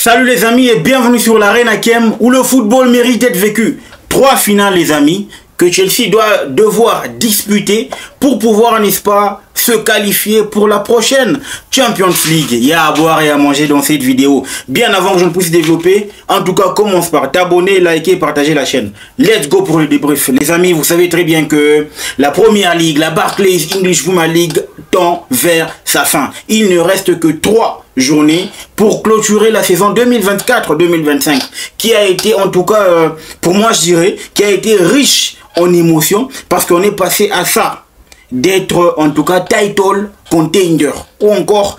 Salut les amis et bienvenue sur l'Arène Hakem où le football mérite d'être vécu. 3 finales les amis que Chelsea doit devoir disputer pour pouvoir, n'est-ce pas, se qualifier pour la prochaine Champions League. Il y a à boire et à manger dans cette vidéo. Bien avant que je ne puisse développer, en tout cas commence par t'abonner, liker, partager la chaîne. Let's go pour le débrief. Les amis, vous savez très bien que la première ligue, la Barclays English Premier League tend vers sa fin. Il ne reste que 3 journées pour clôturer la saison 2024-2025 qui a été, en tout cas pour moi je dirais, qui a été riche en émotions parce qu'on est passé à ça d'être en tout cas title contender ou encore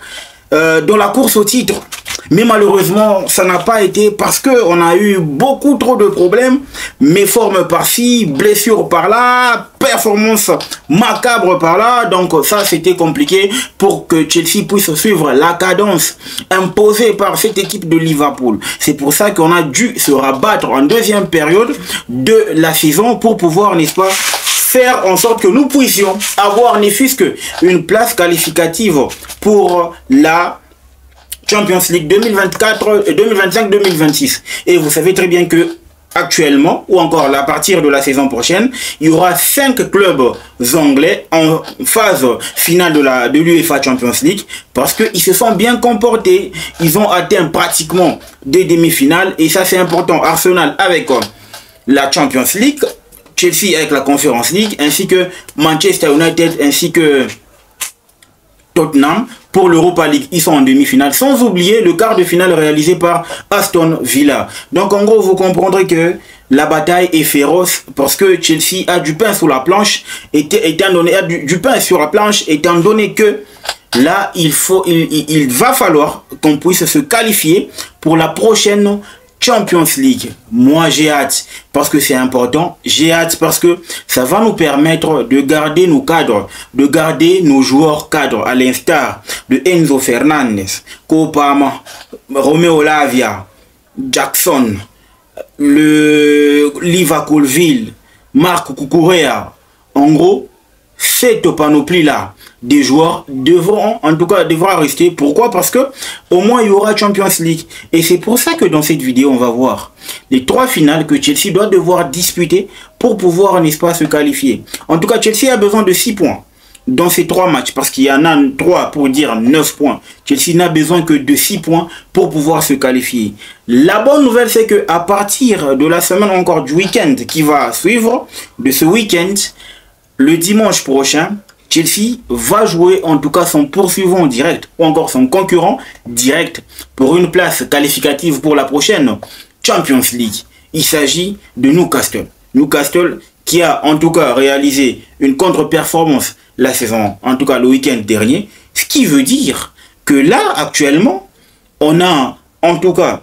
dans la course au titre. Mais malheureusement, ça n'a pas été parce qu'on a eu beaucoup trop de problèmes. Méformes par-ci, blessures par-là, performance macabre par-là. Donc ça, c'était compliqué pour que Chelsea puisse suivre la cadence imposée par cette équipe de Liverpool. C'est pour ça qu'on a dû se rabattre en deuxième période de la saison pour pouvoir, n'est-ce pas, faire en sorte que nous puissions avoir ne fût-ce qu'une place qualificative pour la Champions League 2025-2026. Et vous savez très bien que actuellement, ou encore à partir de la saison prochaine, il y aura 5 clubs anglais en phase finale de l'UEFA Champions League parce qu'ils se sont bien comportés. Ils ont atteint pratiquement des demi-finales et ça c'est important. Arsenal avec la Champions League, Chelsea avec la Conference League, ainsi que Manchester United, ainsi que Tottenham pour l'Europa League. Ils sont en demi-finale, sans oublier le quart de finale réalisé par Aston Villa. Donc en gros, vous comprendrez que la bataille est féroce parce que Chelsea a du pain sur la planche, étant donné que là, il va falloir qu'on puisse se qualifier pour la prochaine Champions League. Moi j'ai hâte parce que c'est important, j'ai hâte parce que ça va nous permettre de garder nos cadres, de garder nos joueurs cadres à l'instar de Enzo Fernandez, Kopama, Romeo Lavia, Jackson, le Liverpool, Marc Cucurella. En gros, cette panoplie là des joueurs devront rester. Pourquoi? Parce que au moins il y aura Champions League. Et c'est pour ça que dans cette vidéo on va voir les 3 finales que Chelsea doit devoir disputer pour pouvoir, n'est-ce pas, se qualifier. En tout cas, Chelsea a besoin de 6 points dans ces 3 matchs parce qu'il y en a 3 pour dire 9 points. Chelsea n'a besoin que de 6 points pour pouvoir se qualifier. La bonne nouvelle, c'est que à partir de la semaine encore du week-end qui va suivre, de ce week-end, le dimanche prochain, Chelsea va jouer en tout cas son poursuivant direct ou encore son concurrent direct pour une place qualificative pour la prochaine Champions League. Il s'agit de Newcastle. Newcastle qui a en tout cas réalisé une contre-performance la saison, en tout cas le week-end dernier. Ce qui veut dire que là actuellement, on a en tout cas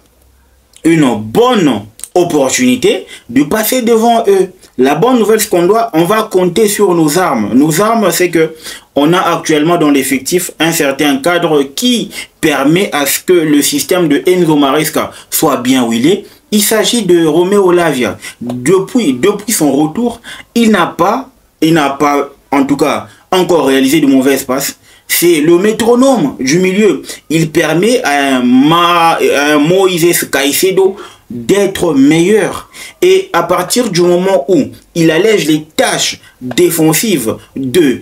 une bonne opportunité de passer devant eux. La bonne nouvelle, c'est on va compter sur nos armes. Nos armes, c'est que on a actuellement dans l'effectif un certain cadre qui permet à ce que le système de Enzo Maresca soit bien huilé. Il s'agit de Romeo Lavia. Depuis son retour, il n'a pas en tout cas encore réalisé de mauvaises passes. C'est le métronome du milieu. Il permet à un Moïse Caicedo d'être meilleur. Et à partir du moment où il allège les tâches défensives de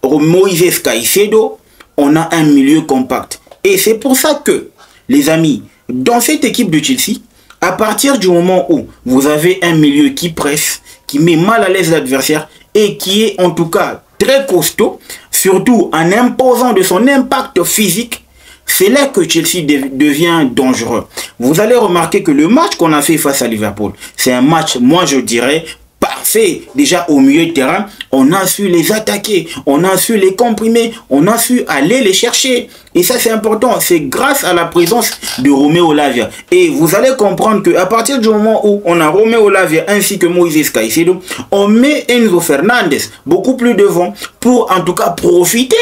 Moïse Caicedo, on a un milieu compact. Et c'est pour ça que, les amis, dans cette équipe de Chelsea, à partir du moment où vous avez un milieu qui presse, qui met mal à l'aise l'adversaire et qui est en tout cas très costaud, surtout en imposant de son impact physique, c'est là que Chelsea devient dangereux. Vous allez remarquer que le match qu'on a fait face à Liverpool, c'est un match, moi je dirais, parfait. Déjà au milieu de terrain, on a su les attaquer, on a su les comprimer, on a su aller les chercher. Et ça c'est important, c'est grâce à la présence de Romeo Lavia. Et vous allez comprendre qu'à partir du moment où on a Romeo Lavia ainsi que Moïse Caicedo, on met Enzo Fernandez beaucoup plus devant pour en tout cas profiter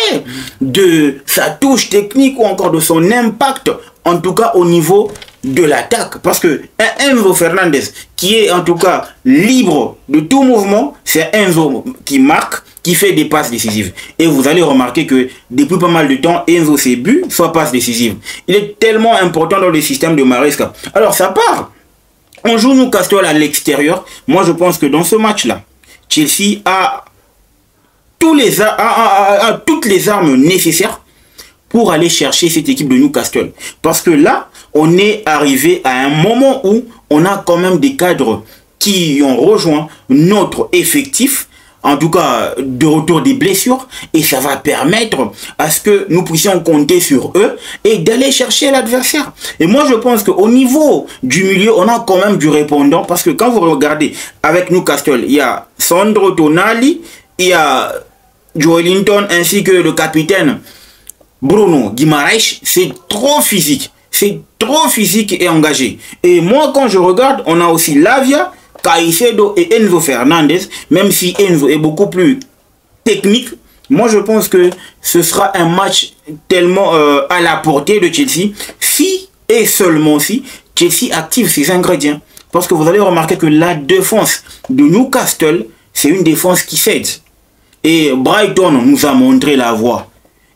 de sa touche technique ou encore de son impact, en tout cas au niveau de l'attaque. Parce que Enzo Fernandez qui est en tout cas libre de tout mouvement, c'est Enzo qui marque, qui fait des passes décisives. Et vous allez remarquer que depuis pas mal de temps, Enzo, ses buts, soit passes décisives. Il est tellement important dans le système de Maresca. Alors ça part. On joue Newcastle à l'extérieur. Moi, je pense que dans ce match-là, Chelsea a toutes les armes nécessaires pour aller chercher cette équipe de Newcastle. Parce que là, on est arrivé à un moment où on a quand même des cadres qui ont rejoint notre effectif, en tout cas de retour des blessures, et ça va permettre à ce que nous puissions compter sur eux et d'aller chercher l'adversaire. Et moi je pense qu'au niveau du milieu, on a quand même du répondant, parce que quand vous regardez avec Newcastle, il y a Sandro Tonali, il y a Joelinton ainsi que le capitaine Bruno Guimaraes. C'est trop physique, c'est trop physique et engagé. Et moi quand je regarde, on a aussi Lavia, Caicedo et Enzo Fernandez. Même si Enzo est beaucoup plus technique, moi je pense que ce sera un match tellement à la portée de Chelsea, si et seulement si Chelsea active ses ingrédients. Parce que vous allez remarquer que la défense de Newcastle, c'est une défense qui cède. Et Brighton nous a montré la voie.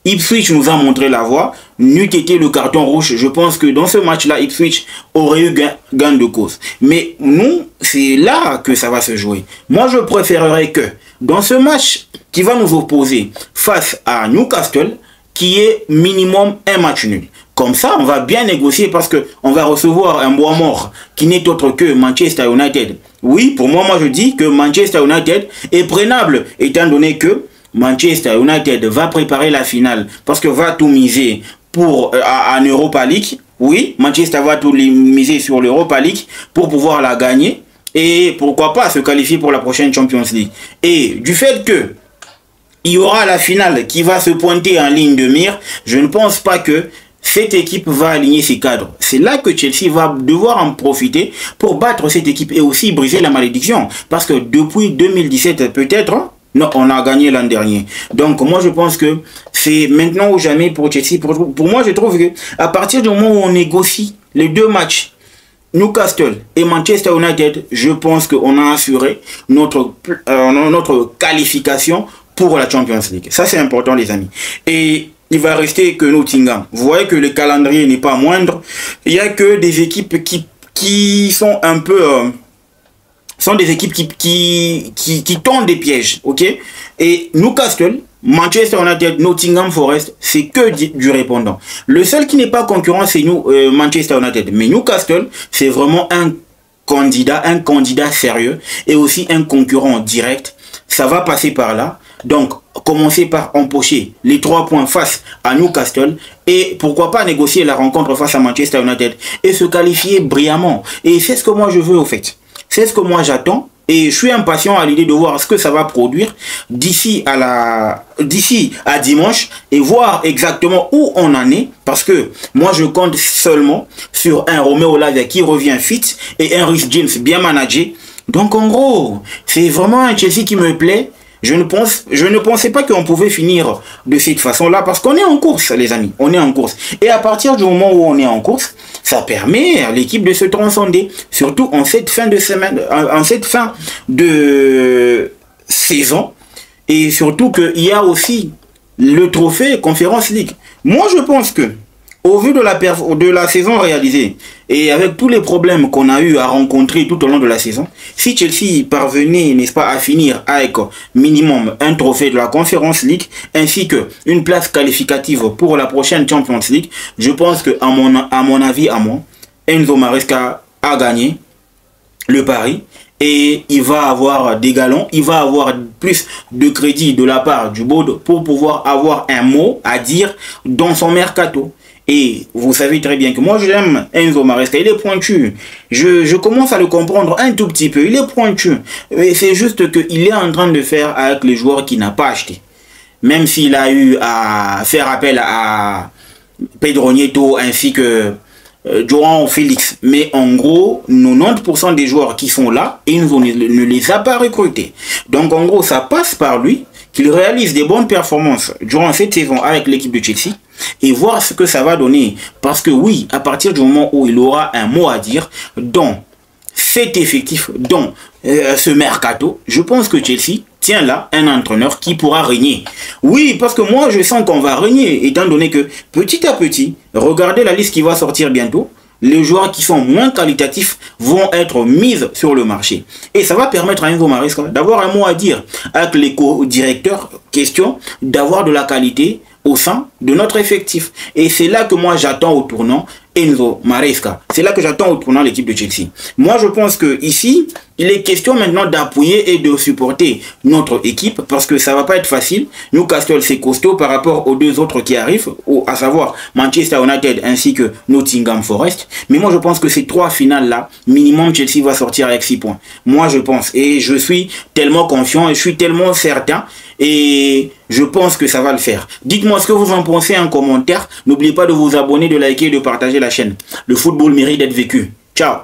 Ipswich nous a montré la voie. N'eût été le carton rouge, je pense que dans ce match-là, Ipswich aurait eu gain de cause. Mais nous, c'est là que ça va se jouer. Moi, je préférerais que dans ce match qui va nous opposer face à Newcastle, qui est minimum un match nul. Comme ça, on va bien négocier parce qu'on va recevoir un bois mort qui n'est autre que Manchester United. Oui, pour moi, je dis que Manchester United est prenable, étant donné que Manchester United va préparer la finale parce que va tout miser pour en Europa League. Oui, Manchester va tout miser sur l'Europa League pour pouvoir la gagner et pourquoi pas se qualifier pour la prochaine Champions League. Et du fait que il y aura la finale qui va se pointer en ligne de mire, je ne pense pas que cette équipe va aligner ses cadres. C'est là que Chelsea va devoir en profiter pour battre cette équipe et aussi briser la malédiction. Parce que depuis 2017 peut-être, non, on a gagné l'an dernier. Donc moi je pense que c'est maintenant ou jamais pour Chelsea. Pour moi je trouve que à partir du moment où on négocie les deux matchs, Newcastle et Manchester United, je pense qu'on a assuré notre qualification pour la Champions League. Ça c'est important les amis. Et il va rester que Nottingham. Vous voyez que le calendrier n'est pas moindre. Il n'y a que des équipes qui sont un peu... sont des équipes qui tendent des pièges, ok? Et Newcastle, Manchester United, Nottingham Forest, c'est que du répondant. Le seul qui n'est pas concurrent, c'est Manchester United. Mais Newcastle, c'est vraiment un candidat sérieux et aussi un concurrent direct. Ça va passer par là. Donc, commencer par empocher les 3 points face à Newcastle et pourquoi pas négocier la rencontre face à Manchester United et se qualifier brillamment. Et c'est ce que moi je veux au fait. C'est ce que moi j'attends et je suis impatient à l'idée de voir ce que ça va produire d'ici à dimanche et voir exactement où on en est parce que moi je compte seulement sur un Romeo Lavia qui revient fit et un Reece James bien managé. Donc en gros, c'est vraiment un Chelsea qui me plaît. Je ne pensais pas qu'on pouvait finir de cette façon-là parce qu'on est en course, les amis. On est en course. Et à partir du moment où on est en course, ça permet à l'équipe de se transcender. Surtout en cette fin de semaine, en cette fin de saison. Et surtout qu'il y a aussi le trophée Conference League. Moi, je pense que, au vu de la saison réalisée et avec tous les problèmes qu'on a eu à rencontrer tout au long de la saison, si Chelsea parvenait, n'est-ce pas, à finir avec minimum un trophée de la Conference League ainsi que une place qualificative pour la prochaine Champions League, je pense que à mon avis, Enzo Maresca a gagné le pari et il va avoir des galons, il va avoir plus de crédit de la part du board pour pouvoir avoir un mot à dire dans son mercato. Et vous savez très bien que moi j'aime Enzo Maresca, il est pointu. Je commence à le comprendre un tout petit peu, il est pointu. Et c'est juste qu'il est en train de faire avec les joueurs qu'il n'a pas achetés. Même s'il a eu à faire appel à Pedro Nieto ainsi que João Félix. Mais en gros, 90% des joueurs qui sont là, Enzo ne les a pas recrutés. Donc en gros, ça passe par lui, qu'il réalise des bonnes performances durant cette saison avec l'équipe de Chelsea. Et voir ce que ça va donner. Parce que oui, à partir du moment où il aura un mot à dire dans cet effectif, dans ce mercato, je pense que Chelsea tiens là, un entraîneur qui pourra régner. Oui, parce que moi, je sens qu'on va régner, étant donné que petit à petit, regardez la liste qui va sortir bientôt, les joueurs qui sont moins qualitatifs vont être mis sur le marché. Et ça va permettre à Enzo Maresca d'avoir un mot à dire avec les co-directeurs, question d'avoir de la qualité au sein de notre effectif. Et c'est là que moi j'attends au tournant Enzo Maresca. C'est là que j'attends au tournant l'équipe de Chelsea. Moi je pense que ici, il est question maintenant d'appuyer et de supporter notre équipe parce que ça va pas être facile. Newcastle c'est costaud par rapport aux deux autres qui arrivent, à savoir Manchester United ainsi que Nottingham Forest. Mais moi je pense que ces trois finales là, minimum Chelsea va sortir avec 6 points. Moi je pense et je suis tellement confiant et je suis tellement certain et je pense que ça va le faire. Dites-moi ce que vous en pensez en commentaire. N'oubliez pas de vous abonner, de liker et de partager la chaîne. Le football mérite d'être vécu. Ciao.